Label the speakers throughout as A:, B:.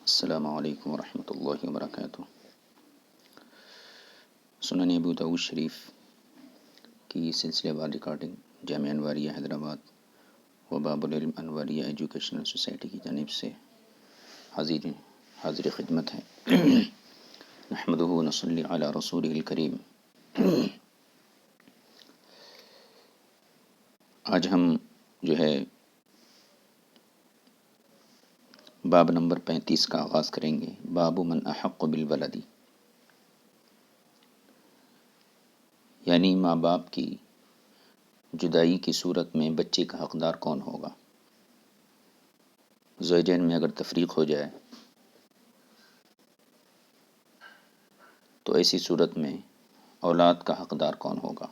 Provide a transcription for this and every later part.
A: السلام علیکم ورحمۃ اللہ وبرکاتہ۔ سنن ابو داؤد شریف کی سلسلہ وار ریکارڈنگ جامعہ انواریہ حیدرآباد و باب العلم انواریہ ایجوکیشنل سوسائٹی کی جانب سے حاضر خدمت ہے۔ نحمدہ و نصلی علی رسولہ الکریم۔ آج ہم باب نمبر 35 کا آغاز کریں گے۔ باب من احق بالولد، یعنی ماں باپ کی جدائی کی صورت میں بچے کا حقدار کون ہوگا۔ زوجین میں اگر تفریق ہو جائے تو ایسی صورت میں اولاد کا حقدار کون ہوگا۔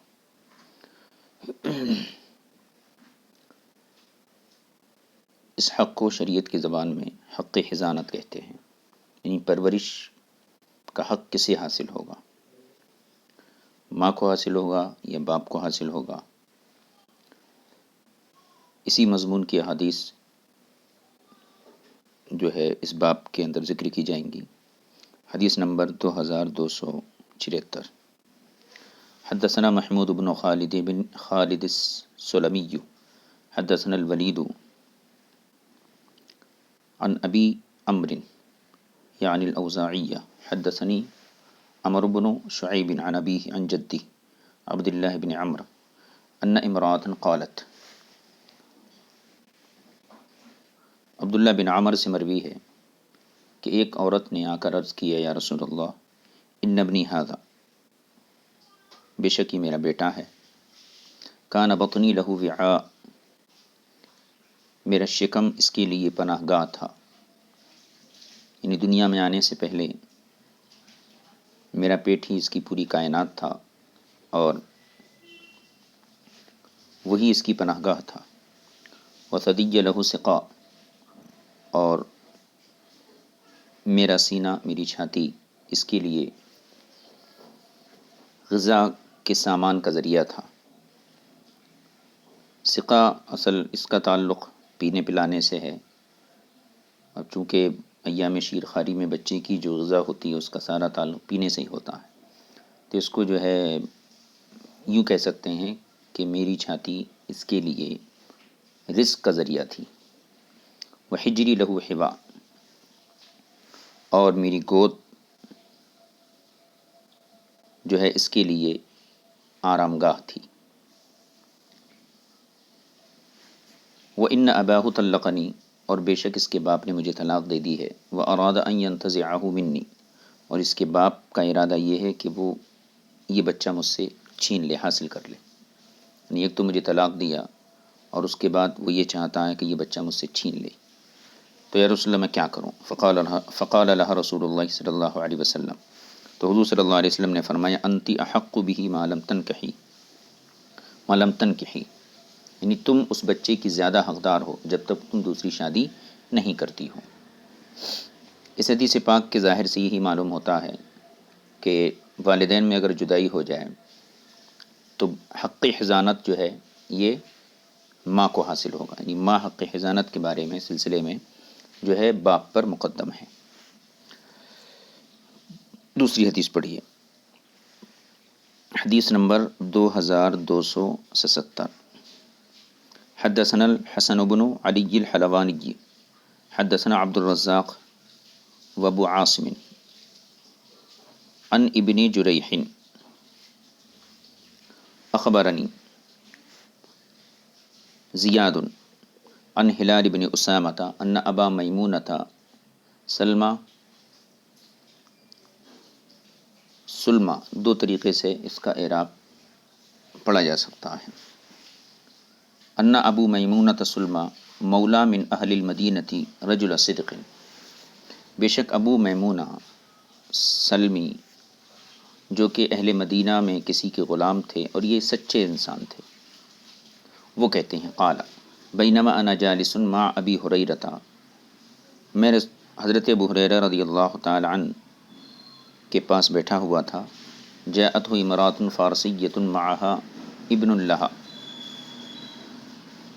A: اس حق کو شریعت کی زبان میں حق حضانت کہتے ہیں، یعنی پرورش کا حق کسے حاصل ہوگا، ماں کو حاصل ہوگا یا باپ کو حاصل ہوگا۔ اسی مضمون کی احادیث اس باب کے اندر ذکر کی جائیں گی۔ حدیث نمبر 2276۔ حدثنا محمود بن خالد السلمی حدثنا الولید عن ابی عمرو یعنی الاوزاعی حدثنی عمرو بن شعیب عن ابیہ عن جدہ عبد اللہ بن عمرو ان امرأة قالت، عبداللہ بن عمر سے مروی ہے کہ ایک عورت نے آ کر عرض کیا، یا رسول اللہ، ان ابنی ھذا، بے شک یہ میرا بیٹا ہے، کان بطنی لہ وعاء، میرا شکم اس کے لیے پناہ گاہ تھا، یعنی دنیا میں آنے سے پہلے میرا پیٹ ہی اس کی پوری کائنات تھا اور وہی اس کی پناہ گاہ تھا۔ وثدی لہ سقا، اور میرا سینہ، میری چھاتی اس کے لیے غذا کے سامان کا ذریعہ تھا۔ سقا اصل اس کا تعلق پینے پلانے سے ہے، اور چونکہ ایام شیر خواری میں بچے کی جو غذا ہوتی ہے اس کا سارا تعلق پینے سے ہی ہوتا ہے، تو اس کو یوں کہہ سکتے ہیں کہ میری چھاتی اس کے لیے رزق کا ذریعہ تھی۔ وحجری لہ حوا، اور میری گود اس کے لیے آرام گاہ تھی۔ وَإِنَّ أَبَاهُ طَلَّقَنِي، اور بے شک اس کے باپ نے مجھے طلاق دے دی ہے۔ وَأَرَادَ أَن يَنْتَزِعَهُ مِنِّي، اور اس کے باپ کا ارادہ یہ ہے کہ وہ یہ بچہ مجھ سے چھین لے، حاصل کر لے، یعنی ایک تو مجھے طلاق دیا اور اس کے بعد وہ یہ چاہتا ہے کہ یہ بچہ مجھ سے چھین لے، تو یا رسول اللہ میں کیا کروں۔ فقال لها رسول اللہ صلی اللہ علیہ وسلم، تو حضور صلی اللہ علیہ وسلم نے فرمایا، انتی احق به ما لم تنکحی، یعنی تم اس بچے کی زیادہ حقدار ہو جب تک تم دوسری شادی نہیں کرتی ہو۔ اس حدیث پاک کے ظاہر سے یہی معلوم ہوتا ہے کہ والدین میں اگر جدائی ہو جائے تو حق حضانت یہ ماں کو حاصل ہوگا، یعنی ماں حق حضانت کے بارے میں سلسلے میں باپ پر مقدم ہے۔ دوسری حدیث پڑھیے، حدیث نمبر 2277۔ حدثنا الحسن بن علی الحلوانی حدثنا عبد الرزاق وابو عاصم عن ابن جریح اخبرنی زیاد عن ہلال بن اسامۃ ان ابا میمونۃ سلمہ، دو طریقے سے اس کا اعراب پڑھا جا سکتا ہے۔ ان ابو میمونۃ سلمہ مولا من اہل المدینۃ رجل صدق، بے شک ابو میمونہ سلمی جو کہ اہل مدینہ میں کسی کے غلام تھے اور یہ سچے انسان تھے، وہ کہتے ہیں، قال بینما انا جالس مع ابی ہریرہ، میں حضرت ابو ہریرہ رضی اللہ تعالی عنہ کے پاس بیٹھا ہوا تھا، جاءتہ امرأۃ فارسیۃ معها ابن لها،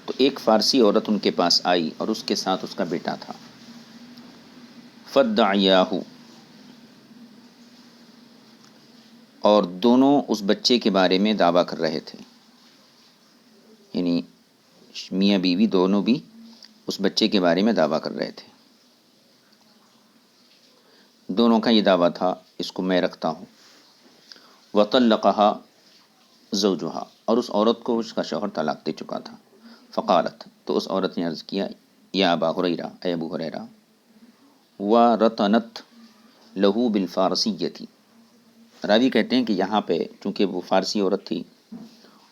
A: تو ایک فارسی عورت ان کے پاس آئی اور اس کے ساتھ اس کا بیٹا تھا۔ فدعیاہ، اور دونوں اس بچے کے بارے میں دعویٰ کر رہے تھے، یعنی میاں بیوی دونوں بھی اس بچے کے بارے میں دعویٰ کر رہے تھے. دونوں کا یہ دعویٰ تھا اس کو میں رکھتا ہوں. وطلقها زوجها، اور اس عورت کو اس کا شوہر طلاق دے چکا تھا. فقالت، تو اس عورت نے عرض کیا، یا ابا ہریرہ، اے ابو ہریرہ، ورطنت لہو بالفارسیتی، راوی کہتے ہیں کہ یہاں پہ چونکہ وہ فارسی عورت تھی،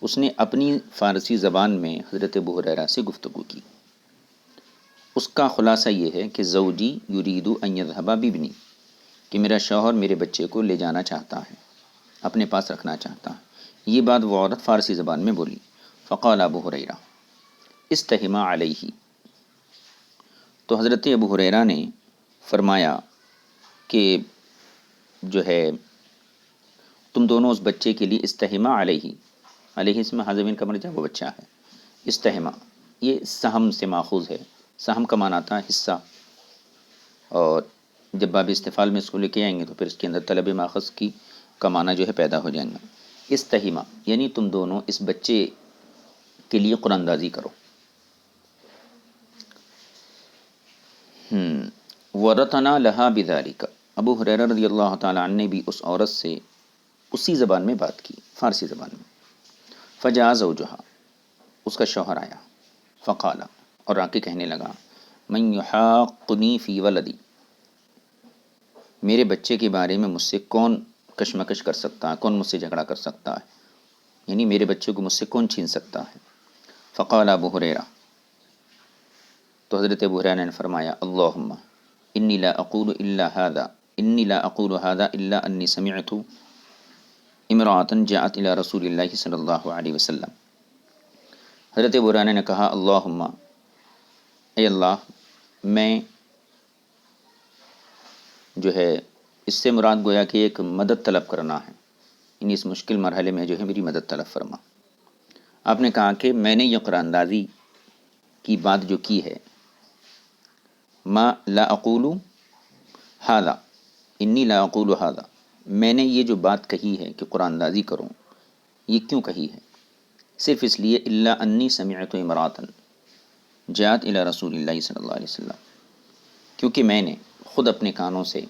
A: اس نے اپنی فارسی زبان میں حضرت ابو ہریرہ سے گفتگو کی. اس کا خلاصہ یہ ہے کہ زوجی یرید ان یذهب بابنی، کہ میرا شوہر میرے بچے کو لے جانا چاہتا ہے، اپنے پاس رکھنا چاہتا ہے. یہ بات وہ عورت فارسی زبان میں بولی. فقال ابو ہریرہ استحما علیہ، تو حضرت ابو ہریرہ نے فرمایا کہ جو ہے تم دونوں اس بچے کے لیے استحما علیہ، علیہ اسم حاضمین کا مرجع وہ بچہ ہے. استحما یہ سہم سے ماخوذ ہے. سہم کا معنی آتا ہے حصہ، اور جب باب استفعال میں اس کو لے کے آئیں گے تو پھر اس کے اندر طلب ماخذ کی کا معنی جو ہے پیدا ہو جائیں گا. استحما یعنی تم دونوں اس بچے کے لیے قرآن اندازی کرو. ورتنا لہا بذالک، ابو ہریرہ رضی اللہ تعالی عنہ نے بھی اس عورت سے اسی زبان میں بات کی، فارسی زبان میں. فجاء زوجہا، اس کا شوہر آیا. فقال، اور آ کے کہنے لگا، من یحاقنی فی ولدی، میرے بچے کے بارے میں مجھ سے کون کشمکش کر سکتا ہے، کون مجھ سے جھگڑا کر سکتا ہے، یعنی میرے بچے کو مجھ سے کون چھین سکتا ہے. فقال ابو ہریرہ، تو حضرت ابو ہریرہ نے فرمایا، اللہم انی لا اقول الا هذا، انی لا اقول هذا الا انی سمعت امرأة جاءت الى رسول اللہ صلی اللہ علیہ وسلم. حضرت ابو ہریرہ نے کہا، اللہم، اے اللہ، میں جو ہے اس سے مراد گویا کہ ایک مدد طلب کرنا ہے، یعنی اس مشکل مرحلے میں جو ہے میری مدد طلب فرما. آپ نے کہا کہ میں نے یہ قرآن اندازی کی بات جو کی ہے، ما لا اقول هذا، انی لا اقول هذا، میں نے یہ جو بات کہی ہے کہ قرآن اندازی کروں، یہ کیوں کہی ہے؟ صرف اس لیے الا انی سمعت امرأة جاءت الى رسول اللہ صلی اللہ علیہ وسلم، کیونکہ میں نے خود اپنے کانوں سے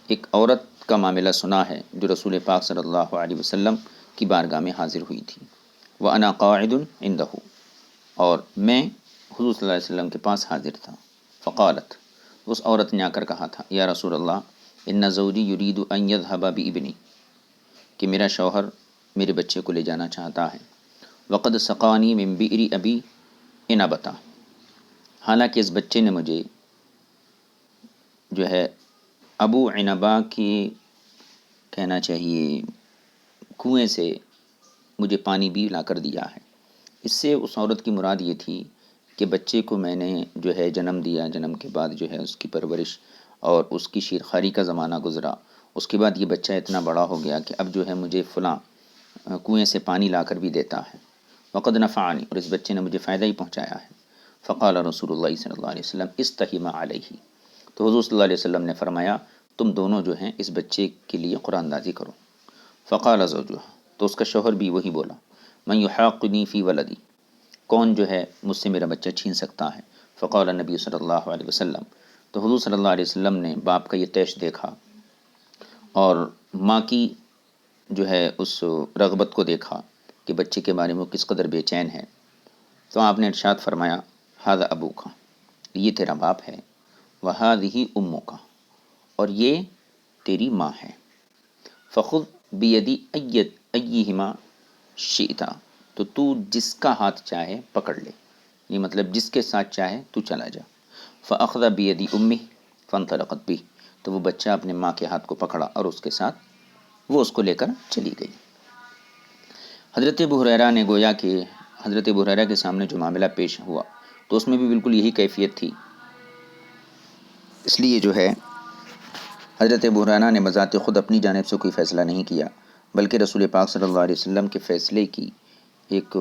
A: ایک عورت کا معاملہ سنا ہے جو رسول پاک صلی اللہ علیہ وسلم کی بارگاہ میں حاضر ہوئی تھی. وَأَنَا قَاعِدٌ عِنْدَهُ، اور میں حضور صلی اللہ علیہ وسلم کے پاس حاضر تھا. فقالت، اس عورت نے آ کر کہا تھا، یا رسول اللہ، ان زوجی یرید ان یذهب بابنی، کہ میرا شوہر میرے بچے کو لے جانا چاہتا ہے. وقد سقانی من بئر ابی عنبۃ، حالانکہ اس بچے نے مجھے جو ہے ابو عنبہ کی کہنا چاہیے کنویں سے مجھے پانی بھی لا کر دیا ہے. اس سے اس عورت کی مراد یہ تھی کہ بچے کو میں نے جو ہے جنم دیا، جنم کے بعد جو ہے اس کی پرورش اور اس کی شیرخواری کا زمانہ گزرا، اس کے بعد یہ بچہ اتنا بڑا ہو گیا کہ اب جو ہے مجھے فلاں کنویں سے پانی لا کر بھی دیتا ہے. وقد نفعنی، اور اس بچے نے مجھے فائدہ ہی پہنچایا ہے. فقال رسول اللہ صلی اللہ علیہ وسلم استحما علیہ، تو حضور صلی اللہ علیہ وسلم نے فرمایا تم دونوں جو ہیں اس بچے کے لیے قرآن اندازی کرو. فقال زوجہ، تو اس کا شوہر بھی وہی بولا، من یحاقنی فی ولدی، کون جو ہے مجھ سے میرا بچہ چھین سکتا ہے. فقال نبی صلی اللہ علیہ وسلم، تو حضور صلی اللہ علیہ وسلم نے باپ کا یہ طیش دیکھا اور ماں کی جو ہے اس رغبت کو دیکھا کہ بچے کے بارے میں وہ کس قدر بے چین ہے، تو آپ نے ارشاد فرمایا، ھذا ابوک، یہ تیرا باپ ہے، وھذہ امک، اور یہ تیری ماں ہے. فخذ بیدی ایہما شئت، تو جس کا ہاتھ چاہے پکڑ لے، یہ مطلب جس کے ساتھ چاہے تو چلا جا. فاخذ بیدی امہ فانطلقت بہ، تو وہ بچہ اپنے ماں کے ہاتھ کو پکڑا اور اس کے ساتھ وہ اس کو لے کر چلی گئی. حضرت ابو ہریرہ نے گویا کہ حضرت ابو ہریرہ کے سامنے جو معاملہ پیش ہوا تو اس میں بھی بالکل یہی کیفیت تھی. اس لیے جو ہے حضرت ابو ہریرہ نے بذات خود اپنی جانب سے کوئی فیصلہ نہیں کیا، بلکہ رسول پاک صلی اللہ علیہ وسلم کے فیصلے کی ایک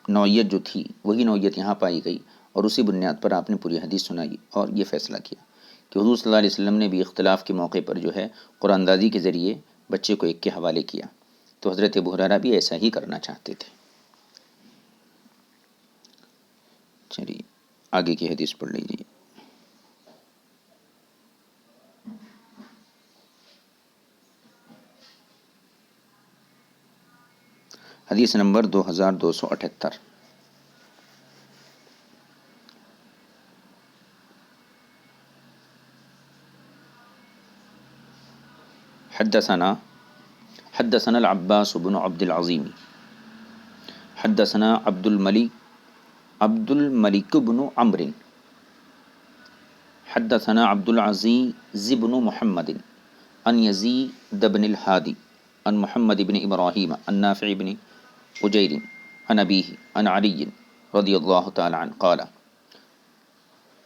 A: نوعیت جو تھی وہی نوعیت یہاں پائی گئی، اور اسی بنیاد پر آپ نے پوری حدیث سنائی اور یہ فیصلہ کیا کہ حضور صلی اللہ علیہ وسلم نے بھی اختلاف کے موقع پر جو ہے قرآن دازی کے ذریعے بچے کو ایک کے حوالے کیا، تو حضرت ابو ہریرہ بھی ایسا ہی کرنا چاہتے تھے۔ چلیے آگے کی حدیث پڑھ لیجیے۔ حدیث نمبر 2278۔ حدثنا العباس بن عبد العظیم حدثنا عبد الملک بن عمرو حدثنا عبد العزيز بن محمد عن يزيد بن الهادي عن محمد بن إبراهيم عن نافع بن أجير عن أبيه عن علي رضي الله تعالى عنه قال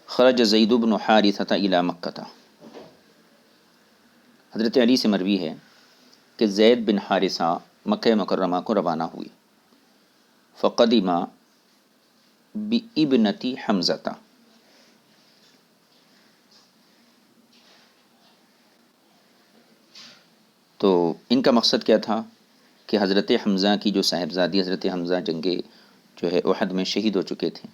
A: خرج زید بن حارثة إلى مکہ۔ حضرت علی سے مروی ہے کہ زید بن حارثہ مکہ مکرمہ کو روانہ ہوئے، فقدم بابنۃ حمزہ، تو ان کا مقصد کیا تھا کہ حضرت حمزہ کی جو صاحبزادی، حضرت حمزہ جنگ جو ہے احد میں شہید ہو چکے تھے،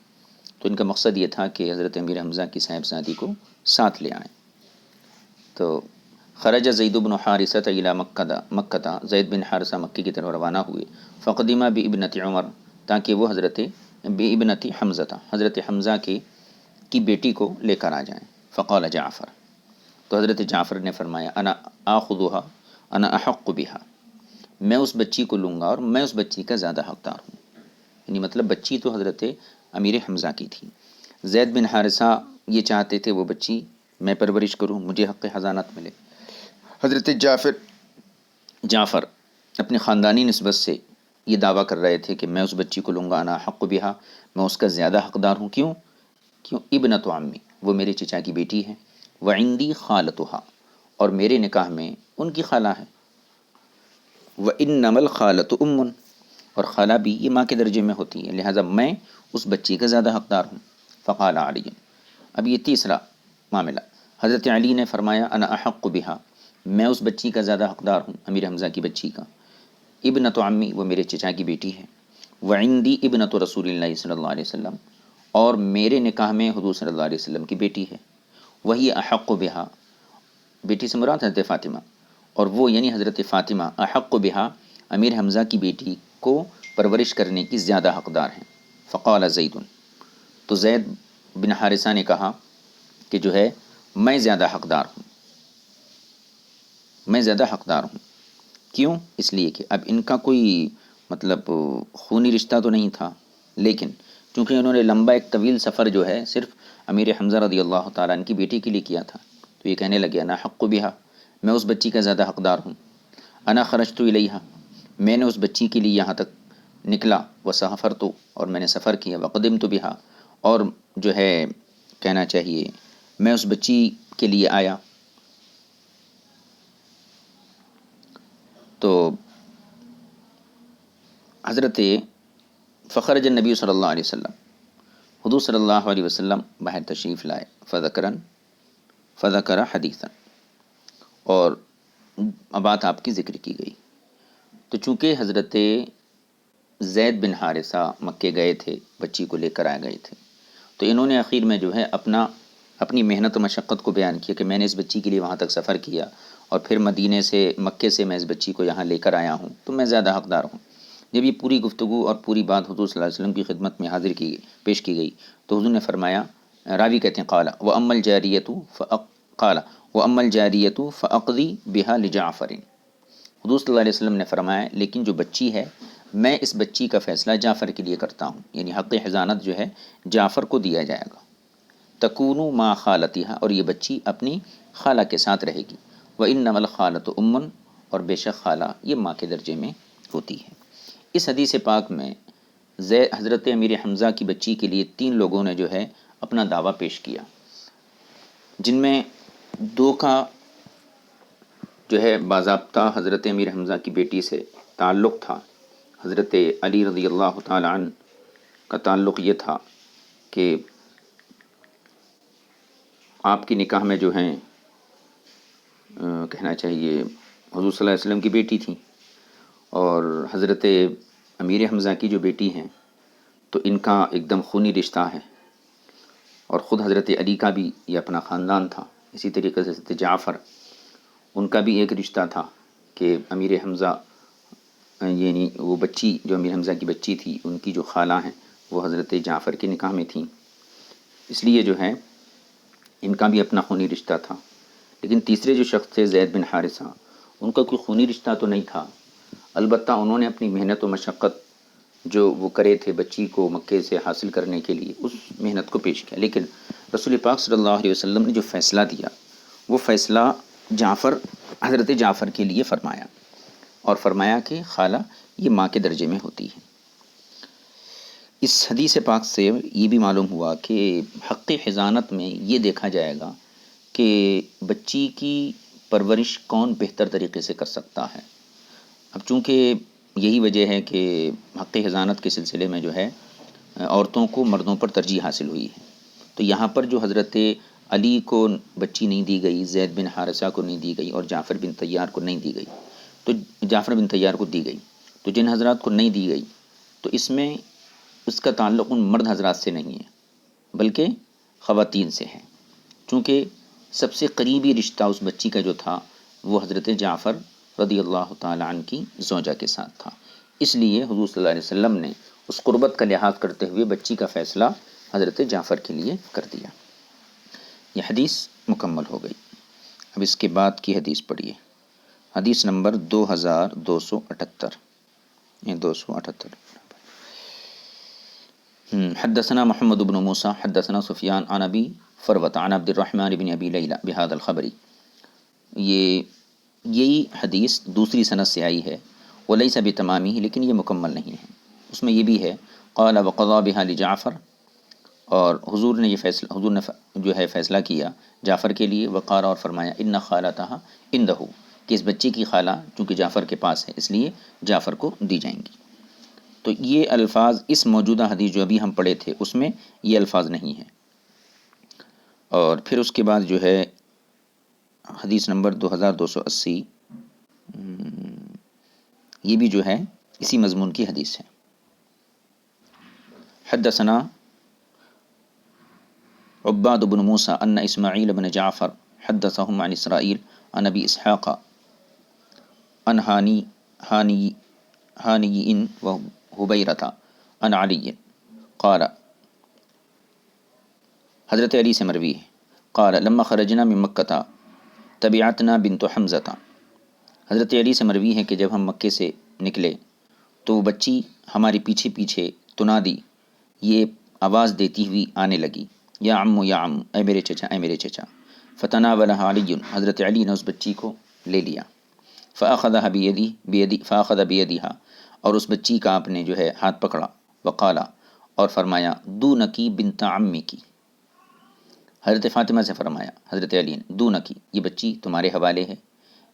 A: تو ان کا مقصد یہ تھا کہ حضرت امیر حمزہ کی صاحبزادی کو ساتھ لے آئیں۔ تو خرج زید بن حارثہ الی مکہ، زید بن حارثہ مکے کی طرف روانہ ہوئے، فقدم بابنۃ عمر، تاکہ وہ بابنۃ حمزہ، حضرت حمزہ کی بیٹی کو لے کر آ جائیں۔ فقال جعفر، تو حضرت جعفر نے فرمایا انا آخذها انا احق بها، میں اس بچی کو لوں گا اور میں اس بچی کا زیادہ حقدار ہوں، یعنی مطلب بچی تو حضرت امیر حمزہ کی تھی، زید بن حارثہ یہ چاہتے تھے وہ بچی میں پرورش کروں، مجھے حق حضانت ملے۔ حضرت جعفر اپنے خاندانی نسبت سے یہ دعویٰ کر رہے تھے کہ میں اس بچی کو لوں گا، انا حق بہا، میں اس کا زیادہ حقدار ہوں۔ کیوں؟ ابنۃ عمی، وہ میرے چچا کی بیٹی ہے، وعندی خالتها، اور میرے نکاح میں ان کی خالہ ہے، وانما الخالۃ ام، اور خالہ بھی یہ ماں کے درجے میں ہوتی ہے، لہٰذا میں اس بچی کا زیادہ حقدار ہوں۔ فقال علی، اب یہ تیسرا معاملہ، حضرت علی نے فرمایا انا احق بہا، میں اس بچی کا زیادہ حقدار ہوں، امیر حمزہ کی بچی کا، ابنۃ عمی، وہ میرے چچا کی بیٹی ہے، وعندی ابنۃ رسول اللہ صلی اللہ علیہ وسلم، اور میرے نکاح میں حضور صلی اللہ علیہ وسلم کی بیٹی ہے، وہی احق بہا، بیٹی سے مراد حضرت فاطمہ، اور وہ یعنی حضرت فاطمہ احق بہا، امیر حمزہ کی بیٹی کو پرورش کرنے کی زیادہ حقدار ہیں۔ فقال زید، تو زید بن حارثہ نے کہا کہ جو ہے میں زیادہ حقدار ہوں، میں زیادہ حقدار ہوں۔ کیوں؟ اس لیے کہ اب ان کا کوئی مطلب خونی رشتہ تو نہیں تھا، لیکن چونکہ انہوں نے لمبا ایک طویل سفر جو ہے صرف امیر حمزہ رضی اللہ تعالیٰ عنہ کی بیٹی کے لیے کیا تھا، تو یہ کہنے لگے انا حق بہا، میں اس بچی کا زیادہ حقدار ہوں، انا خرجت الیہا، میں نے اس بچی کے لیے یہاں تک نکلا، وسافرت، اور میں نے سفر کیا، وقدمت بہا، اور جو ہے کہنا چاہیے میں اس بچی کے لیے آیا۔ تو حضرت فخرج النبی صلی اللہ علیہ وسلم، حضور صلی اللہ علیہ وسلم باہر تشریف لائے، فذکر حدیثا، اور بات آپ کی ذکر کی گئی۔ تو چونکہ حضرت زید بن حارثہ مکے گئے تھے، بچی کو لے کر آ گئے تھے، تو انہوں نے آخر میں جو ہے اپنی محنت و مشقت کو بیان کیا کہ میں نے اس بچی کے لیے وہاں تک سفر کیا، اور پھر مکے سے میں اس بچی کو یہاں لے کر آیا ہوں، تو میں زیادہ حقدار ہوں۔ جب یہ پوری گفتگو اور پوری بات حضور صلی اللہ علیہ وسلم کی خدمت میں پیش کی گئی، تو حضور نے فرمایا، راوی کہتے ہیں قال وَأَمَّا الْجَارِيَّةُ فَأَقْضِي بِهَا لِجَعْفَرٍ، حضور صلی اللہ علیہ وسلم نے فرمایا لیکن جو بچی ہے میں اس بچی کا فیصلہ جعفر کے لیے کرتا ہوں، یعنی حق حضانت جو ہے جعفر کو دیا جائے گا، تکونو ما خالتها، اور یہ بچی اپنی خالہ کے ساتھ رہے گی، وَإِنَّمَا الْخَالَةُ أُمٌّ، اور بے شک خالہ یہ ماں کے درجے میں ہوتی ہے۔ اس حدیث پاک میں حضرت امیر حمزہ کی بچی کے لیے 3 لوگوں نے جو ہے اپنا دعویٰ پیش کیا، جن میں 2 کا جو ہے باضابطہ حضرت امیر حمزہ کی بیٹی سے تعلق تھا۔ حضرت علی رضی اللہ تعالی عنہ کا تعلق یہ تھا کہ آپ کی نکاح میں جو ہیں کہنا چاہیے حضور صلی اللہ علیہ وسلم کی بیٹی تھیں، اور حضرت امیر حمزہ کی جو بیٹی ہیں تو ان کا ایک دم خونی رشتہ ہے، اور خود حضرت علی کا بھی یہ اپنا خاندان تھا. اسی طریقے سے حضرت جعفر، ان کا بھی ایک رشتہ تھا کہ امیر حمزہ یعنی وہ بچی جو امیر حمزہ کی بچی تھی ان کی جو خالہ ہیں وہ حضرت جعفر کے نکاح میں تھیں. اس لیے جو ہے ان کا بھی اپنا خونی رشتہ تھا. لیکن تیسرے جو شخص تھے زید بن حارثہ، ان کا کوئی خونی رشتہ تو نہیں تھا، البتہ انہوں نے اپنی محنت و مشقت جو وہ کرے تھے بچی کو مکے سے حاصل کرنے کے لیے، اس محنت کو پیش کیا. لیکن رسول پاک صلی اللہ علیہ وسلم نے جو فیصلہ دیا وہ فیصلہ حضرت جعفر کے لیے فرمایا، اور فرمایا کہ خالہ یہ ماں کے درجے میں ہوتی ہے. اس حدیث پاک سے یہ بھی معلوم ہوا کہ حق حضانت میں یہ دیکھا جائے گا کہ بچی کی پرورش کون بہتر طریقے سے کر سکتا ہے. اب چونکہ یہی وجہ ہے کہ حق حضانت کے سلسلے میں جو ہے عورتوں کو مردوں پر ترجیح حاصل ہوئی ہے، تو یہاں پر جو حضرت علی کو بچی نہیں دی گئی، زید بن حارثہ کو نہیں دی گئی، اور جعفر بن طیار کو نہیں دی گئی، تو جعفر بن طیار کو دی گئی، تو جن حضرات کو نہیں دی گئی تو اس میں اس کا تعلق ان مرد حضرات سے نہیں ہے بلکہ خواتین سے ہے، چونکہ سب سے قریبی رشتہ اس بچی کا جو تھا وہ حضرت جعفر رضی اللہ تعالی عنہ کی زوجہ کے ساتھ تھا. اس لیے حضور صلی اللہ علیہ وسلم نے اس قربت کا لحاظ کرتے ہوئے بچی کا فیصلہ حضرت جعفر کے لیے کر دیا. یہ حدیث مکمل ہو گئی. اب اس کے بعد کی حدیث پڑھیے. حدیث نمبر 2278. یہ 278. حدثنا محمد بن موسیٰ حدثنا سفیان عن ابی فروة عن عبد الرحمن بن ابی لیلہ بہذا الخبر. یہی حدیث دوسری سند سے آئی ہے، ولیس بتمامی، لیکن یہ مکمل نہیں ہے. اس میں یہ بھی ہے قال وقضى بها لجعفر، اور حضور نے جو ہے فیصلہ کیا جعفر کے لیے. وقال، اور فرمایا ان خالتها عنده، کہ اس بچی کی خالہ چونکہ جعفر کے پاس ہے اس لیے جعفر کو دی جائیں گی. تو یہ الفاظ اس موجودہ حدیث جو ابھی ہم پڑھے تھے اس میں یہ الفاظ نہیں ہیں. اور پھر اس کے بعد جو ہے حدیث نمبر 2280، یہ بھی جو ہے اسی مضمون کی حدیث ہے. حدثنا عباد بن موسیٰ ان اسماعیل بن جعفر حدثهم عن اسرائیل عن ابی اسحاق عن ہانی وحبیرۃ عن علی قال، حضرت علی سے مروی ہے، قال لما خرجنا من مکہ تبعتنا بنت حمزہ. حضرت علی سے مروی ہے کہ جب ہم مکے سے نکلے تو وہ بچی ہمارے پیچھے پیچھے تنادی، یہ آواز دیتی ہوئی آنے لگی، یا عم یا عم، اے میرے چچا اے میرے چچا. فتناولها علی، حضرت علی نے اس بچی کو لے لیا. فاخذ بیدہا، اور اس بچی کا آپ نے جو ہے ہاتھ پکڑا. وقالا، اور فرمایا دونکی بنت عمکی، حضرت فاطمہ سے فرمایا حضرت علی نے دونکی، یہ بچی تمہارے حوالے ہے،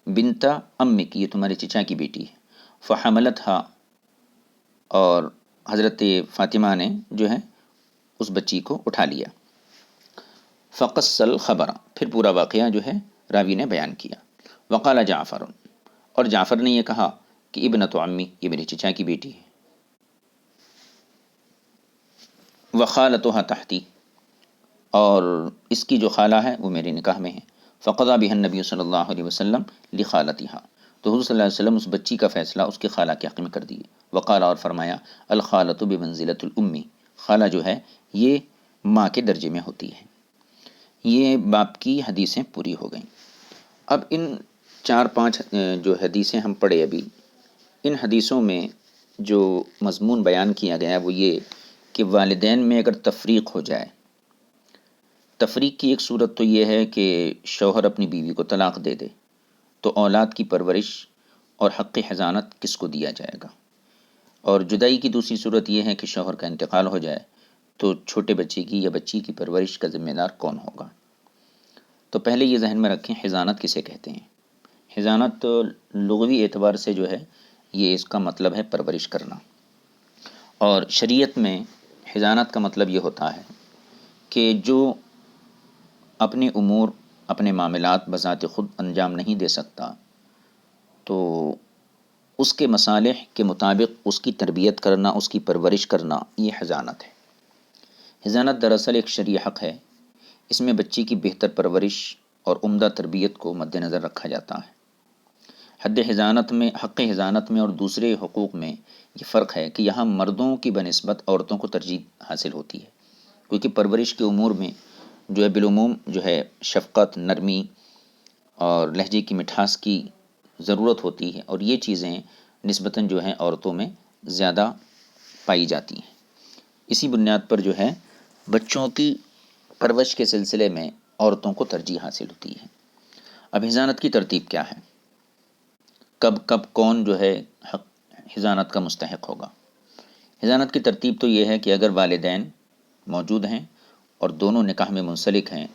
A: بنت عمکی، یہ تمہارے چچا کی بیٹی ہے. فحملتها، اور حضرت فاطمہ نے جو ہے اس بچی کو اٹھا لیا. فقص الخبر، پھر پورا واقعہ جو ہے راوی نے بیان کیا. وقال جعفر، اور جعفر نے یہ کہا کہ ابنت عمی، یہ میرے چچا کی بیٹی ہے. وخالتها تحتی، اور اس کی جو خالہ ہے وہ میرے نکاح میں ہے. فقضى بها النبی صلی اللہ علیہ وسلم لخالتها، تو حضور صلی اللہ علیہ وسلم اس بچی کا فیصلہ اس کی خالہ کے حق میں کر دیے. وقال، اور فرمایا الخالۃ بمنزلۃ الام، خالہ جو ہے یہ ماں کے درجے میں ہوتی ہے. یہ باپ کی حدیثیں پوری ہو گئیں. اب ان 4-5 جو حدیثیں ہم پڑھے ابھی، ان حدیثوں میں جو مضمون بیان کیا گیا ہے وہ یہ کہ والدین میں اگر تفریق ہو جائے، تفریق کی ایک صورت تو یہ ہے کہ شوہر اپنی بیوی کو طلاق دے دے، تو اولاد کی پرورش اور حق حضانت کس کو دیا جائے گا. اور جدائی کی دوسری صورت یہ ہے کہ شوہر کا انتقال ہو جائے تو چھوٹے بچے کی یا بچی کی پرورش کا ذمہ دار کون ہوگا. تو پہلے یہ ذہن میں رکھیں حضانت کسے کہتے ہیں. حضانت لغوی اعتبار سے جو ہے یہ اس کا مطلب ہے پرورش کرنا، اور شریعت میں حضانت کا مطلب یہ ہوتا ہے کہ جو اپنے امور اپنے معاملات بذات خود انجام نہیں دے سکتا تو اس کے مصالح کے مطابق اس کی تربیت کرنا، اس کی پرورش کرنا، یہ حضانت ہے۔ حضانت دراصل ایک شرعی حق ہے، اس میں بچے کی بہتر پرورش اور عمدہ تربیت کو مد نظر رکھا جاتا ہے۔ حق حضانت میں اور دوسرے حقوق میں یہ فرق ہے کہ یہاں مردوں کی بنسبت عورتوں کو ترجیح حاصل ہوتی ہے، کیونکہ پرورش کے امور میں جو ہے بالعموم جو ہے شفقت، نرمی اور لہجے کی مٹھاس کی ضرورت ہوتی ہے، اور یہ چیزیں نسبتاً جو ہیں عورتوں میں زیادہ پائی جاتی ہیں۔ اسی بنیاد پر جو ہے بچوں کی پرورش کے سلسلے میں عورتوں کو ترجیح حاصل ہوتی ہے۔ اب حضانت کی ترتیب کیا ہے؟ کب کون جو ہے حضانت کا مستحق ہوگا؟ حضانت کی ترتیب تو یہ ہے کہ اگر والدین موجود ہیں اور دونوں نکاح میں منسلک ہیں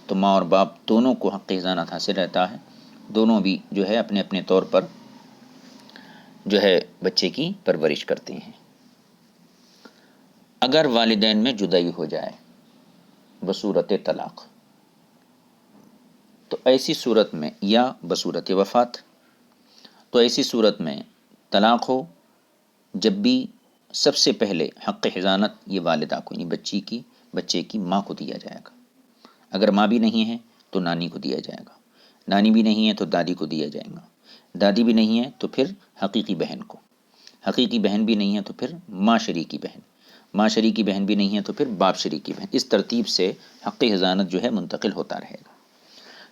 A: تو ماں اور باپ دونوں کو حق حضانت حاصل رہتا ہے، دونوں بھی جو ہے اپنے اپنے طور پر جو ہے بچے کی پرورش کرتے ہیں۔ اگر والدین میں جدائی ہو جائے بصورت طلاق، تو ایسی صورت میں یا بصورت وفات، تو ایسی صورت میں طلاق ہو جب بھی سب سے پہلے حق حضانت یہ والدہ کو یعنی بچے کی ماں کو دیا جائے گا۔ اگر ماں بھی نہیں ہے تو نانی کو دیا جائے گا، نانی بھی نہیں ہے تو دادی کو دیا جائے گا، دادی بھی نہیں ہے تو پھر حقیقی بہن کو، حقیقی بہن بھی نہیں ہے تو پھر ماں شریکی بہن، ماں شریکی بہن بھی نہیں ہے تو پھر باپ شریکی بہن۔ اس ترتیب سے حق حضانت جو ہے منتقل ہوتا رہے گا۔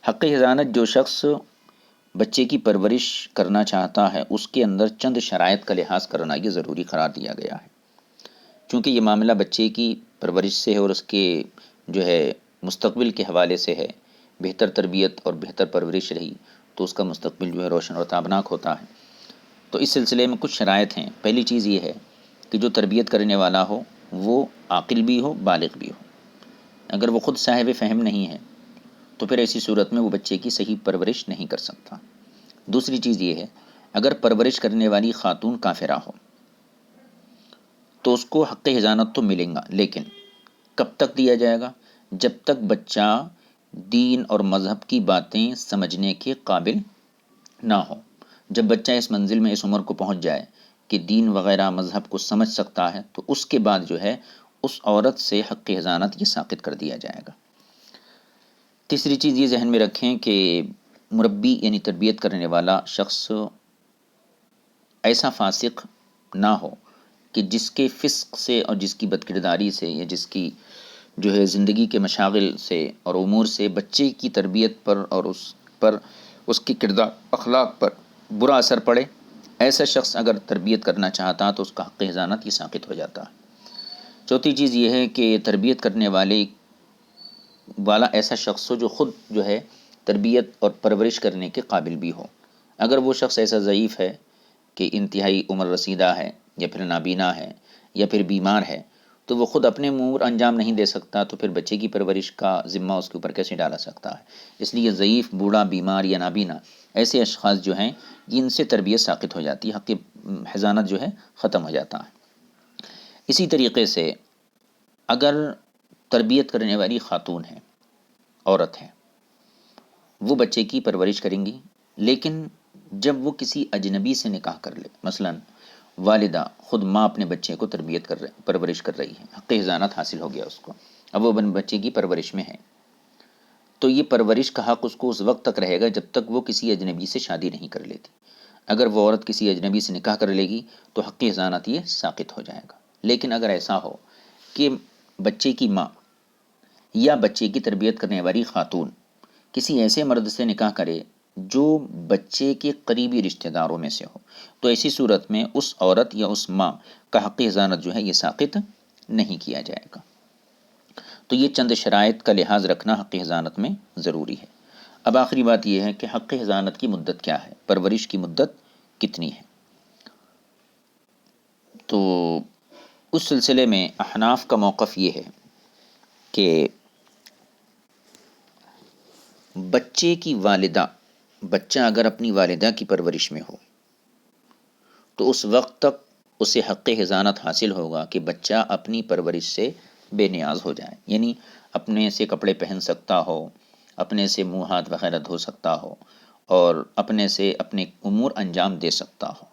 A: حق حضانت جو شخص بچے کی پرورش کرنا چاہتا ہے اس کے اندر چند شرائط کا لحاظ کرنا یہ ضروری قرار دیا گیا ہے، چونکہ یہ معاملہ بچے کی پرورش سے ہے اور اس کے جو ہے مستقبل کے حوالے سے ہے۔ بہتر تربیت اور بہتر پرورش رہی تو اس کا مستقبل جو ہے روشن اور تابناک ہوتا ہے۔ تو اس سلسلے میں کچھ شرائط ہیں۔ پہلی چیز یہ ہے کہ جو تربیت کرنے والا ہو وہ عاقل بھی ہو، بالغ بھی ہو۔ اگر وہ خود صاحب فہم نہیں ہے تو پھر ایسی صورت میں وہ بچے کی صحیح پرورش نہیں کر سکتا۔ دوسری چیز یہ ہے اگر پرورش کرنے والی خاتون کافرہ ہو تو اس کو حق حضانت تو ملے گا، لیکن کب تک دیا جائے گا؟ جب تک بچہ دین اور مذہب کی باتیں سمجھنے کے قابل نہ ہو۔ جب بچہ اس منزل میں اس عمر کو پہنچ جائے کہ دین وغیرہ مذہب کو سمجھ سکتا ہے تو اس کے بعد جو ہے اس عورت سے حق حضانت یہ ساقط کر دیا جائے گا۔ تیسری چیز یہ ذہن میں رکھیں کہ مربی یعنی تربیت کرنے والا شخص ایسا فاسق نہ ہو کہ جس کے فسق سے اور جس کی بدکرداری سے یا جس کی جو ہے زندگی کے مشاغل سے اور امور سے بچے کی تربیت پر اور اس کی کردار اخلاق پر برا اثر پڑے۔ ایسا شخص اگر تربیت کرنا چاہتا تو اس کا حق حضانت یہ ساقط ہو جاتا ہے۔ چوتھی چیز یہ ہے کہ تربیت کرنے والا ایسا شخص ہو جو خود جو ہے تربیت اور پرورش کرنے کے قابل بھی ہو۔ اگر وہ شخص ایسا ضعیف ہے کہ انتہائی عمر رسیدہ ہے یا پھر نابینا ہے یا پھر بیمار ہے تو وہ خود اپنے امور انجام نہیں دے سکتا تو پھر بچے کی پرورش کا ذمہ اس کے اوپر کیسے ڈالا سکتا ہے؟ اس لیے ضعیف، بوڑھا، بیمار یا نابینا ایسے اشخاص جو ہیں ان سے تربیت ساقط ہو جاتی ہے، حق حضانت جو ہے ختم ہو جاتا ہے۔ اسی طریقے سے اگر تربیت کرنے والی خاتون ہے، عورت ہے، وہ بچے کی پرورش کریں گی، لیکن جب وہ کسی اجنبی سے نکاح کر لے، مثلا والدہ خود ماں اپنے بچے کو پرورش کر رہی ہے، حق حضانت حاصل ہو گیا اس کو، اب وہ بچے کی پرورش میں ہے، تو یہ پرورش کا حق اس کو اس وقت تک رہے گا جب تک وہ کسی اجنبی سے شادی نہیں کر لیتی۔ اگر وہ عورت کسی اجنبی سے نکاح کر لے گی تو حق حضانت یہ ساقط ہو جائے گا۔ لیکن اگر ایسا ہو کہ بچے کی ماں یا بچے کی تربیت کرنے والی خاتون کسی ایسے مرد سے نکاح کرے جو بچے کے قریبی رشتہ داروں میں سے ہو تو ایسی صورت میں اس عورت یا اس ماں کا حق حضانت جو ہے یہ ساقط نہیں کیا جائے گا۔ تو یہ چند شرائط کا لحاظ رکھنا حق حضانت میں ضروری ہے۔ اب آخری بات یہ ہے کہ حق حضانت کی مدت کیا ہے، پرورش کی مدت کتنی ہے؟ تو اس سلسلے میں احناف کا موقف یہ ہے کہ بچے کی والدہ، بچہ اگر اپنی والدہ کی پرورش میں ہو تو اس وقت تک اسے حق حضانت حاصل ہوگا کہ بچہ اپنی پرورش سے بے نیاز ہو جائے، یعنی اپنے سے کپڑے پہن سکتا ہو، اپنے سے منہ ہاتھ وغیرہ دھو سکتا ہو اور اپنے سے اپنے امور انجام دے سکتا ہو،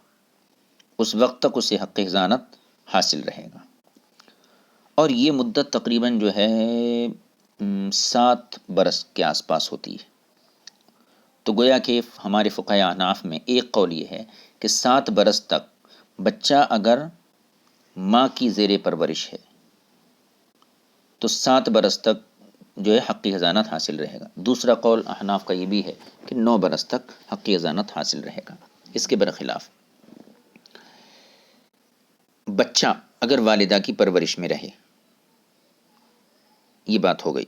A: اس وقت تک اسے حق حضانت حاصل رہے گا۔ اور یہ مدت تقریباً جو ہے 7 برس کے آس پاس ہوتی ہے۔ تو گویا کہ ہمارے فقہ احناف میں ایک قول یہ ہے کہ 7 برس تک بچہ اگر ماں کی زیر پرورش ہے تو 7 برس تک جو ہے حق حضانت حاصل رہے گا۔ دوسرا قول احناف کا یہ بھی ہے کہ 9 برس تک حق حضانت حاصل رہے گا۔ اس کے برخلاف بچہ اگر والدہ کی پرورش میں رہے، یہ بات ہو گئی۔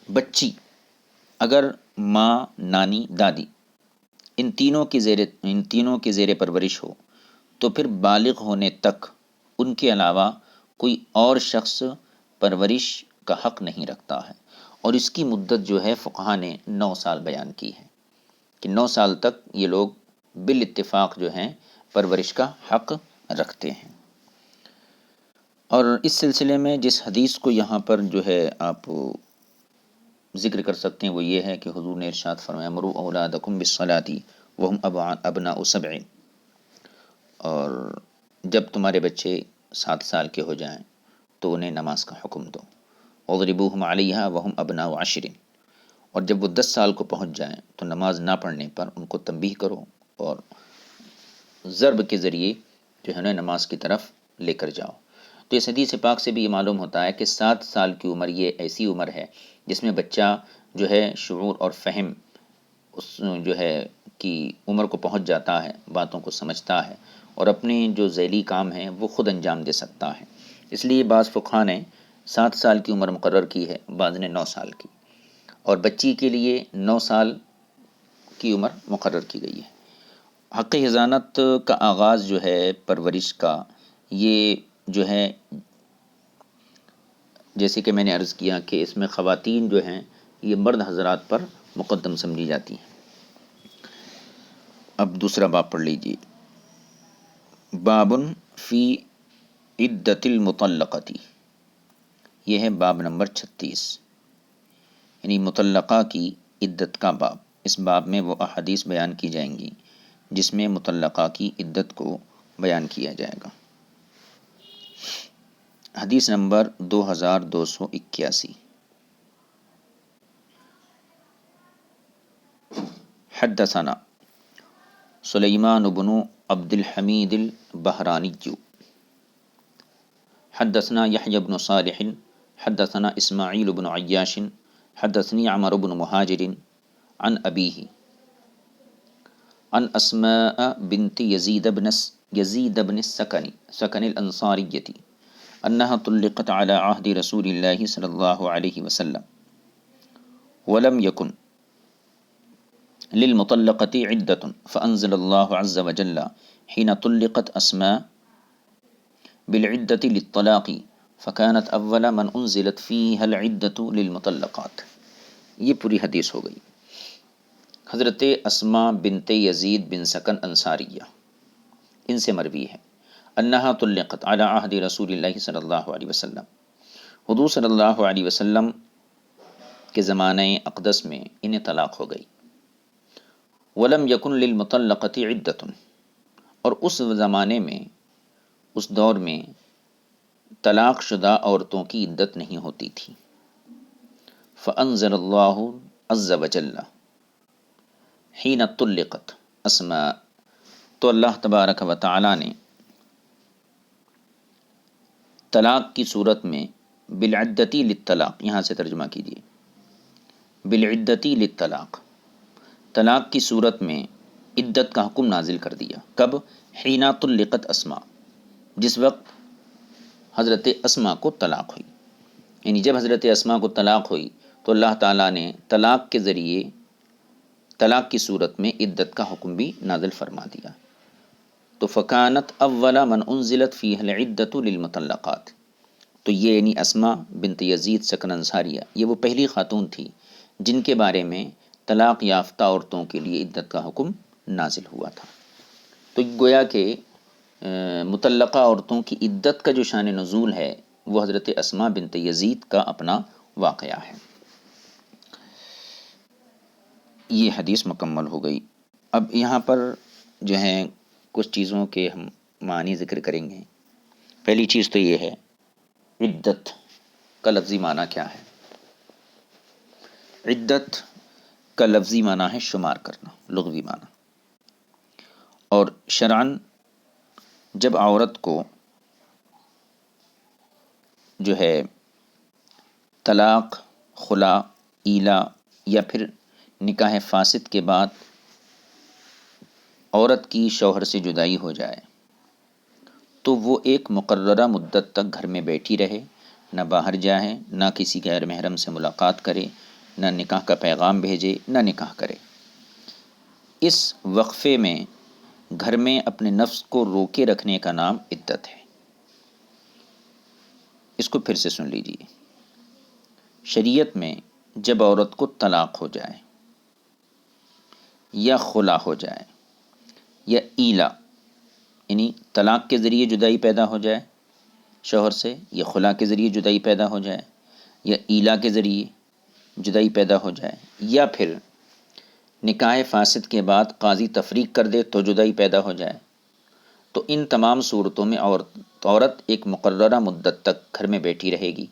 A: بچی اگر ماں، نانی، دادی ان تینوں کی زیر پرورش ہو تو پھر بالغ ہونے تک ان کے علاوہ کوئی اور شخص پرورش کا حق نہیں رکھتا ہے، اور اس کی مدت جو ہے فقہا نے 9 سال بیان کی ہے کہ 9 سال تک یہ لوگ بالاتفاق جو ہیں پرورش کا حق رکھتے ہیں۔ اور اس سلسلے میں جس حدیث کو یہاں پر جو ہے آپ ذکر کر سکتے ہیں وہ یہ ہے کہ حضور نے ارشاد فرمایا مروا اولادکم بالصلاۃ وہم ابناء 7، اور جب تمہارے بچے 7 سال کے ہو جائیں تو انہیں نماز کا حکم دو، وضربوہم علیہا وہم ابناء 10، اور جب وہ 10 سال کو پہنچ جائیں تو نماز نہ پڑھنے پر ان کو تنبیہ کرو اور ضرب کے ذریعے جو ہے نا نماز کی طرف لے کر جاؤ۔ تو اس حدیث پاک سے بھی یہ معلوم ہوتا ہے کہ 7 سال کی عمر یہ ایسی عمر ہے جس میں بچہ جو ہے شعور اور فہم اس جو ہے کی عمر کو پہنچ جاتا ہے، باتوں کو سمجھتا ہے اور اپنے جو ذیلی کام ہیں وہ خود انجام دے سکتا ہے۔ اس لیے بعض فقہا نے 7 سال کی عمر مقرر کی ہے، بعض نے 9 سال کی، اور بچی کے لیے 9 سال کی عمر مقرر کی گئی ہے۔ حق حضانت کا آغاز جو ہے پرورش کا، یہ جو ہے جیسے کہ میں نے عرض کیا کہ اس میں خواتین جو ہیں یہ مرد حضرات پر مقدم سمجھی جاتی ہیں۔ اب دوسرا باب پڑھ لیجیے، باب فی عدت المطلقتی، یہ ہے باب نمبر 36، یعنی مطلقہ کی عدت کا باب۔ اس باب میں وہ احادیث بیان کی جائیں گی جس میں مطلقہ کی عدت کو بیان کیا جائے گا۔ حدیث نمبر 2281، حدثنا سلیمان بن عبد الحمید البحرانی، حدثنا یحیی بن صالح حدثنا اسماعیل بن عیاش حدثنی عمر بن مہاجر عن ابیہ عن اسماء بنت یزید بن السکن الانصاریۃ انها طلقت على عهد رسول الله صلی اللہ علیہ وسلم ولم يكن للمطلقة عدة فأنزل الله عز وجل حين طلقت أسماء بالعدة للطلاق فكانت أول من أنزلت فيها العدة للمطلقات۔ یہ پوری حدیث ہو گئی۔ حضرت اسماء بنت یزید بن سکن انصاریہ ان سے مروی ہے، انہا طلقت علی عہد رسول اللہ صلی اللہ علیہ وسلم، حضور صلی اللہ علیہ وسلم کے زمانہ اقدس میں انہیں طلاق ہو گئی۔ ولم یکن للمطلقۃ عدۃ، اور اس زمانے میں، اس دور میں طلاق شدہ عورتوں کی عدت نہیں ہوتی تھی۔ فانزل اللہ عز وجل حین طلقت اسماء، تو اللہ تبارک و تعالی نے طلاق کی صورت میں بالعدتی للطلاق، یہاں سے ترجمہ کیجیے، بالعدتی للطلاق، طلاق کی صورت میں عدت کا حکم نازل کر دیا۔ کب؟ حین طلقت اسماء، جس وقت حضرت اسماء کو طلاق ہوئی، یعنی جب حضرت اسماء کو طلاق ہوئی تو اللہ تعالیٰ نے طلاق کے ذریعے طلاق کی صورت میں عدت کا حکم بھی نازل فرما دیا۔ تو فکانت اول من انزلت فیہ العدۃ للمطلقات، تو یہ یعنی اسماء بنت یزید سکن انصاریہ یہ وہ پہلی خاتون تھی جن کے بارے میں طلاق یافتہ عورتوں کے لیے عدت کا حکم نازل ہوا تھا۔ تو گویا کہ مطلقہ عورتوں کی عدت کا جو شان نزول ہے وہ حضرت اسماء بنت یزید کا اپنا واقعہ ہے۔ یہ حدیث مکمل ہو گئی۔ اب یہاں پر جو ہیں کچھ چیزوں کے ہم معنی ذکر کریں گے۔ پہلی چیز تو یہ ہے، عدت کا لفظی معنی کیا ہے؟ عدت کا لفظی معنی ہے شمار کرنا، لغوی معنی۔ اور شرعاً جب عورت کو جو ہے طلاق، خلا، ایلا یا پھر نکاح فاسد کے بعد عورت کی شوہر سے جدائی ہو جائے تو وہ ایک مقررہ مدت تک گھر میں بیٹھی رہے، نہ باہر جائے، نہ کسی غیر محرم سے ملاقات کرے، نہ نکاح کا پیغام بھیجے، نہ نکاح کرے۔ اس وقفے میں گھر میں اپنے نفس کو روکے رکھنے کا نام عدت ہے۔ اس کو پھر سے سن لیجیے۔ شریعت میں جب عورت کو طلاق ہو جائے یا خلا ہو جائے یا ایلا، یعنی طلاق کے ذریعے جدائی پیدا ہو جائے شوہر سے، یا خلا کے ذریعے جدائی پیدا ہو جائے، یا ایلا کے ذریعے جدائی پیدا ہو جائے، یا پھر نکاح فاسد کے بعد قاضی تفریق کر دے تو جدائی پیدا ہو جائے، تو ان تمام صورتوں میں عورت ایک مقررہ مدت تک گھر میں بیٹھی رہے گی،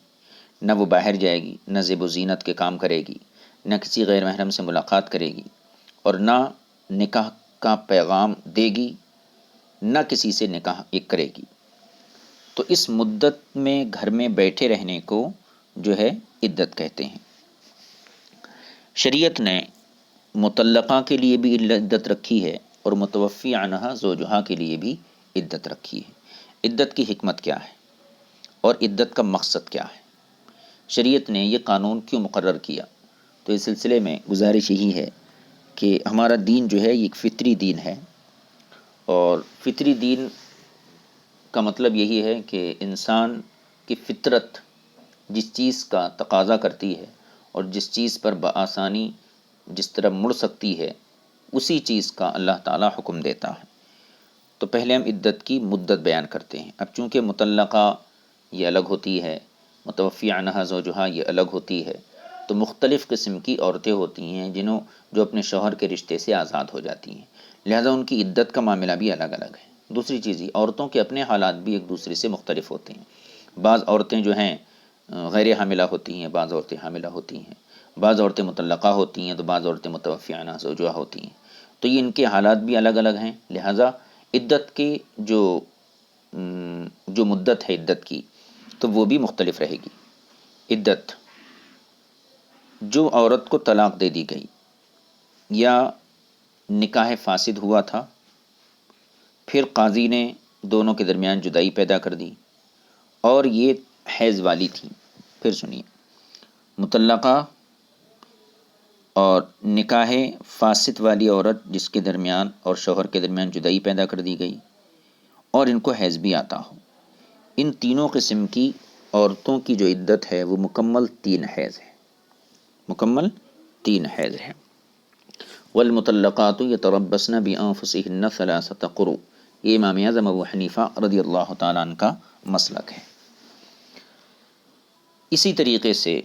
A: نہ وہ باہر جائے گی، نہ زیب و زینت کے کام کرے گی، نہ کسی غیر محرم سے ملاقات کرے گی، اور نہ نکاح کا پیغام دے گی، نہ کسی سے نکاح کرے گی۔ تو اس مدت میں گھر میں بیٹھے رہنے کو جو ہے عدت کہتے ہیں۔ شریعت نے مطلقہ کے لیے بھی عدت رکھی ہے اور متوفی عنہا زوجہا کے لیے بھی عدت رکھی ہے۔ عدت کی حکمت کیا ہے اور عدت کا مقصد کیا ہے؟ شریعت نے یہ قانون کیوں مقرر کیا؟ تو اس سلسلے میں گزارش یہی ہے کہ ہمارا دین جو ہے یہ ایک فطری دین ہے، اور فطری دین کا مطلب یہی ہے کہ انسان کی فطرت جس چیز کا تقاضا کرتی ہے اور جس چیز پر بآسانی جس طرح مڑ سکتی ہے، اسی چیز کا اللہ تعالیٰ حکم دیتا ہے۔ تو پہلے ہم عدت کی مدت بیان کرتے ہیں۔ اب چونکہ مطلقہ یہ الگ ہوتی ہے، متوفی عنہا زوجہا یہ الگ ہوتی ہے، تو مختلف قسم کی عورتیں ہوتی ہیں جو اپنے شوہر کے رشتے سے آزاد ہو جاتی ہیں، لہذا ان کی عدت کا معاملہ بھی الگ الگ ہے۔ دوسری چیز یہ، عورتوں کے اپنے حالات بھی ایک دوسرے سے مختلف ہوتے ہیں۔ بعض عورتیں جو ہیں غیر حاملہ ہوتی ہیں، بعض عورتیں حاملہ ہوتی ہیں، بعض عورتیں مطلقہ ہوتی ہیں تو بعض عورتیں متوفی عنہا زوجہا ہوتی ہیں، تو یہ ان کے حالات بھی الگ الگ ہیں، لہذا عدت کی جو مدت ہے عدت کی تو وہ بھی مختلف رہے گی۔ عدت، جو عورت کو طلاق دے دی گئی یا نکاح فاسد ہوا تھا، پھر قاضی نے دونوں کے درمیان جدائی پیدا کر دی اور یہ حیض والی تھی، پھر سنیے، مطلقہ اور نکاح فاسد والی عورت جس کے درمیان اور شوہر کے درمیان جدائی پیدا کر دی گئی اور ان کو حیض بھی آتا ہو، ان تینوں قسم کی عورتوں کی جو عدت ہے وہ مکمل 3 حیض ہے، مکمل 3 حیض ہے۔ والمطلقات یتربصن بانفسہن 3 قروء، یہ امام اعظم ابو حنیفہ رضی اللہ تعالیٰ عنہ کا مسلک ہے۔ اسی طریقے سے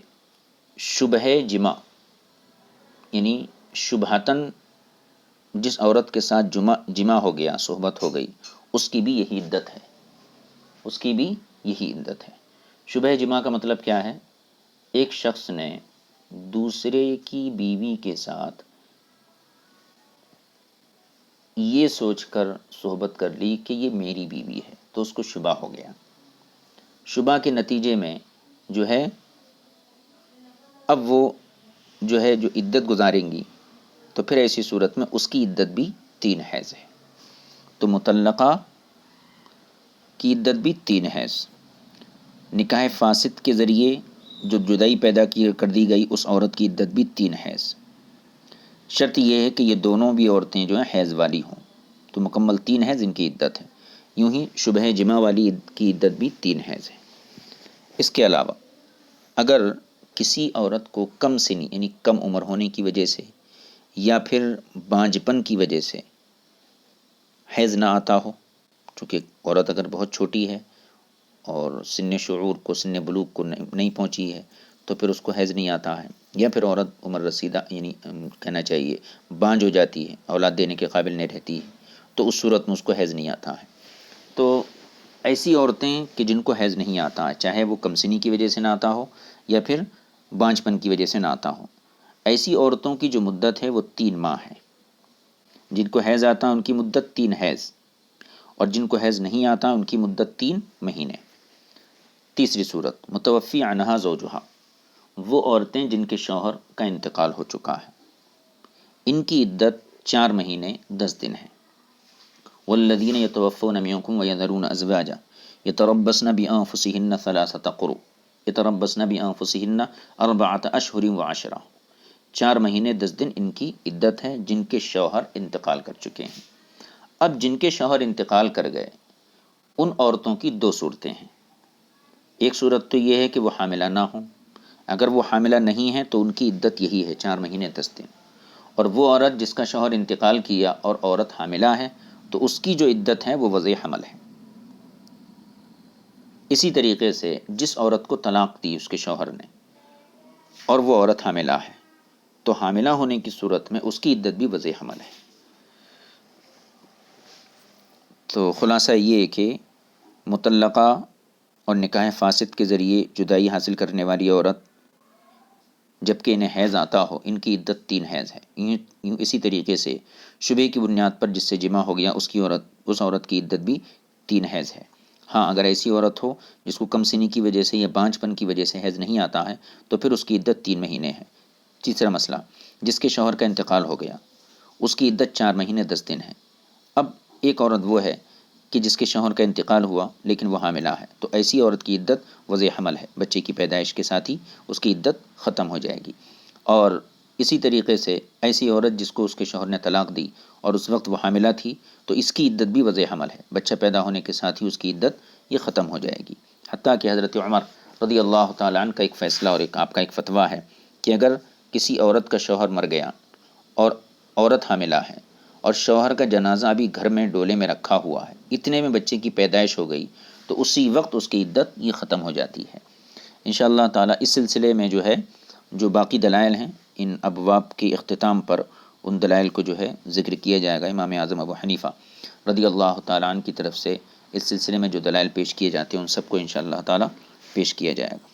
A: شبہ جماع، یعنی شبہتاً جس عورت کے ساتھ جماع ہو گیا، صحبت ہو گئی، اس کی بھی یہی عدت ہے، اس کی بھی یہی عدت ہے۔ شبہ جماع کا مطلب کیا ہے؟ ایک شخص نے دوسرے کی بیوی کے ساتھ یہ سوچ کر صحبت کر لی کہ یہ میری بیوی ہے، تو اس کو شبہ ہو گیا۔ شبہ کے نتیجے میں جو ہے اب وہ جو ہے جو عدت گزاریں گی، تو پھر ایسی صورت میں اس کی عدت بھی 3 حیض ہے۔ تو مطلقہ کی عدت بھی 3 حیض، نکاح فاسد کے ذریعے جو جدائی پیدا کر دی گئی اس عورت کی عدت بھی 3 حیض۔ شرط یہ ہے کہ یہ دونوں بھی عورتیں جو ہیں حیض والی ہوں، تو مکمل 3 حیض ان کی عدت ہے۔ یوں ہی شبہ جماع والی کی عدت بھی 3 حیض ہے۔ اس کے علاوہ اگر کسی عورت کو کم سنی یعنی کم عمر ہونے کی وجہ سے یا پھر بانجھپن کی وجہ سے حیض نہ آتا ہو، چونکہ عورت اگر بہت چھوٹی ہے اور سن شعور کو، سن بلوغ کو نہیں پہنچی ہے، تو پھر اس کو حیض نہیں آتا ہے، یا پھر عورت عمر رسیدہ یعنی کہنا چاہیے بانجھ ہو جاتی ہے، اولاد دینے کے قابل نہیں رہتی ہے، تو اس صورت میں اس کو حیض نہیں آتا ہے۔ تو ایسی عورتیں کہ جن کو حیض نہیں آتا ہے، چاہے وہ کمسنی کی وجہ سے نہ آتا ہو یا پھر بانجھ پن کی وجہ سے نہ آتا ہو، ایسی عورتوں کی جو مدت ہے وہ 3 ماہ ہے۔ جن کو حیض آتا ہے ان کی مدت 3 حیض، اور جن کو حیض نہیں آتا ان کی مدت 3 مہینے۔ تیسری صورت، متوفی عنہا زوجہا، وہ عورتیں جن کے شوہر کا انتقال ہو چکا ہے، ان کی عدت 4 مہینے 10 دن ہے۔ والذین یتوفون منکم ویذرون ازواجا یتربصن بانفسہن ثلاثۃ قروء یتربصن بانفسہن 4 اشہر وعشرہ، 4 مہینے 10 دن ان کی عدت ہے جن کے شوہر انتقال کر چکے ہیں۔ اب جن کے شوہر انتقال کر گئے ان عورتوں کی 2 صورتیں ہیں۔ ایک صورت تو یہ ہے کہ وہ حاملہ نہ ہوں، اگر وہ حاملہ نہیں ہیں تو ان کی عدت یہی ہے 4 مہینے 10 دن، اور وہ عورت جس کا شوہر انتقال کیا اور عورت حاملہ ہے تو اس کی جو عدت ہے وہ وضع حمل ہے۔ اسی طریقے سے جس عورت کو طلاق دی اس کے شوہر نے اور وہ عورت حاملہ ہے تو حاملہ ہونے کی صورت میں اس کی عدت بھی وضع حمل ہے۔ تو خلاصہ یہ ہے کہ مطلقہ اور نکاح فاسد کے ذریعے جدائی حاصل کرنے والی عورت جبکہ انہیں حیض آتا ہو، ان کی عدت 3 حیض ہے۔ یوں اسی طریقے سے شبہ کی بنیاد پر جس سے جمع ہو گیا اس عورت کی عدت بھی 3 حیض ہے۔ ہاں اگر ایسی عورت ہو جس کو کم سنی کی وجہ سے یا بانجھ پن کی وجہ سے حیض نہیں آتا ہے تو پھر اس کی عدت 3 مہینے ہے۔ تیسرا مسئلہ، جس کے شوہر کا انتقال ہو گیا اس کی عدت 4 مہینے 10 دن ہے۔ اب ایک عورت وہ ہے کہ جس کے شوہر کا انتقال ہوا لیکن وہ حاملہ ہے، تو ایسی عورت کی عدت وضع حمل ہے، بچے کی پیدائش کے ساتھ ہی اس کی عدت ختم ہو جائے گی۔ اور اسی طریقے سے ایسی عورت جس کو اس کے شوہر نے طلاق دی اور اس وقت وہ حاملہ تھی تو اس کی عدت بھی وضع حمل ہے، بچہ پیدا ہونے کے ساتھ ہی اس کی عدت یہ ختم ہو جائے گی۔ حتیٰ کہ حضرت عمر رضی اللہ تعالیٰ عنہ کا ایک فیصلہ اور آپ کا ایک فتویٰ ہے کہ اگر کسی عورت کا شوہر مر گیا اور عورت حاملہ ہے اور شوہر کا جنازہ ابھی گھر میں ڈولے میں رکھا ہوا ہے، اتنے میں بچے کی پیدائش ہو گئی تو اسی وقت اس کی عدت یہ ختم ہو جاتی ہے۔ انشاءاللہ تعالیٰ اس سلسلے میں جو ہے جو باقی دلائل ہیں ان ابواب کے اختتام پر ان دلائل کو جو ہے ذکر کیا جائے گا۔ امام اعظم ابو حنیفہ رضی اللہ تعالیٰ عنہ کی طرف سے اس سلسلے میں جو دلائل پیش کیے جاتے ہیں ان سب کو انشاءاللہ تعالیٰ پیش کیا جائے گا۔